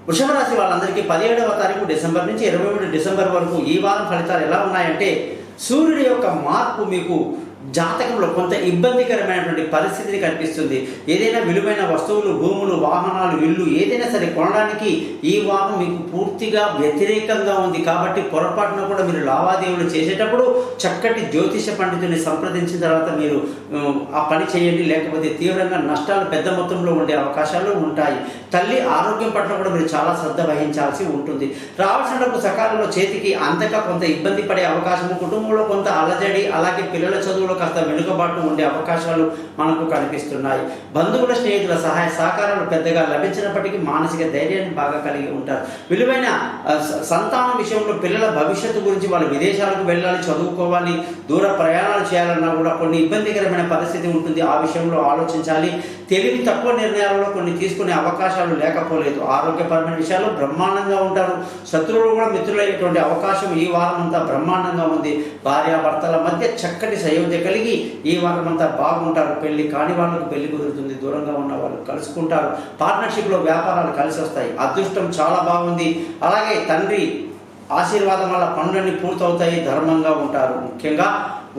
వృషభ రాశి వాళ్ళందరికీ 17వ తారీఖు డిసెంబర్ నుంచి 23 డిసెంబర్ వరకు ఈ వారం ఫలితాలు ఎలా ఉన్నాయంటే, సూర్యుడి యొక్క మార్పు మీకు జాతకంలో కొంత ఇబ్బందికరమైనటువంటి పరిస్థితిని కనిపిస్తుంది. ఏదైనా విలువైన వస్తువులు, భూములు, వాహనాలు, ఇల్లు ఏదైనా సరే కొనడానికి ఈ వారం మీకు పూర్తిగా వ్యతిరేకంగా ఉంది. కాబట్టి పొరపాటున కూడా మీరు లావాదేవీలు చేసేటప్పుడు చక్కటి జ్యోతిష పండితుని సంప్రదించిన తర్వాత మీరు ఆ పని చేయండి. లేకపోతే తీవ్రంగా నష్టాలు పెద్ద మొత్తంలో ఉండే అవకాశాలు ఉంటాయి. తల్లి ఆరోగ్యం పట్ల కూడా మీరు చాలా శ్రద్ధ వహించాల్సి ఉంటుంది. రావాల్సిన డబ్బు సకాలంలో చేతికి అంతగా కొంత ఇబ్బంది పడే అవకాశము, కుటుంబంలో కొంత అలజడి, అలాగే పిల్లల చదువులో కాస్త వెనుకబాటు ఉండే అవకాశాలు మనకు కనిపిస్తున్నాయి. బంధువుల, స్నేహితుల సహాయ సహకారాలు పెద్దగా లభించినప్పటికీ మానసిక ధైర్యాన్ని బాగా కలిగి ఉంటారు. విలువైన సంతానం విషయంలో పిల్లల భవిష్యత్తు గురించి వాళ్ళు విదేశాలకు వెళ్ళాలి, చదువుకోవాలి, దూర ప్రయాణాలు చేయాలన్నా కూడా కొన్ని ఇబ్బందికరమైన పరిస్థితి ఉంటుంది. ఆ విషయంలో ఆలోచించాలి. తెలివి తక్కువ నిర్ణయాలలో కొన్ని తీసుకునే అవకాశాలు లేకపోలేదు. ఆరోగ్యపరమైన విషయాలు బ్రహ్మాండంగా ఉంటారు. శత్రువులు కూడా మిత్రులయ్యేటువంటి అవకాశం ఈ వారం అంతా బ్రహ్మాండంగా ఉంది. భార్యాభర్తల మధ్య చక్కటి సయోధ్య కలిగి ఈ వారం అంతా బాగుంటారు. పెళ్లి కాని వాళ్ళకు పెళ్లి కుదురుతుంది. దూరంగా ఉన్న వాళ్ళు కలుసుకుంటారు. పార్ట్నర్షిప్లో వ్యాపారాలు కలిసి వస్తాయి. అదృష్టం చాలా బాగుంది. అలాగే తండ్రి ఆశీర్వాదం వల్ల పనులన్నీ పూర్తవుతాయి. ధర్మంగా ఉంటారు. ముఖ్యంగా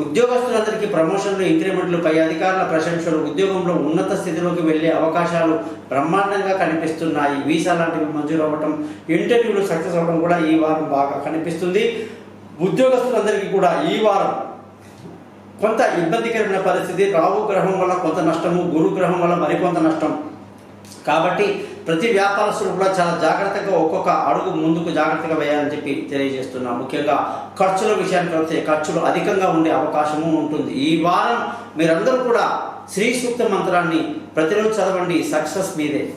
ఉద్యోగస్తులందరికీ ప్రమోషన్లు, ఇంక్రిమెంట్లు, పై అధికారుల ప్రశంసలు, ఉద్యోగంలో ఉన్నత స్థితిలోకి వెళ్ళే అవకాశాలు బ్రహ్మాండంగా కనిపిస్తున్నాయి. వీసా లాంటివి మంజూరు అవ్వటం, ఇంటర్వ్యూలు సక్సెస్ అవ్వడం కూడా ఈ వారం బాగా కనిపిస్తుంది. ఉద్యోగస్తులందరికీ కూడా ఈ వారం కొంత ఇబ్బందికరమైన పరిస్థితి. రాహు గ్రహం వల్ల కొంత నష్టము, గురు గ్రహం వల్ల మరికొంత నష్టం. కాబట్టి ప్రతి వ్యాపారస్తులు కూడా చాలా జాగ్రత్తగా ఒక్కొక్క అడుగు ముందుకు జాగ్రత్తగా వేయాలని చెప్పి తెలియజేస్తున్నాం. ముఖ్యంగా ఖర్చుల విషయానికి వస్తే ఖర్చులు అధికంగా ఉండే అవకాశము ఉంటుంది. ఈ వారం మీరందరూ కూడా శ్రీ సూక్త మంత్రాన్ని ప్రతిరోజు చదవండి. సక్సెస్ మీదే.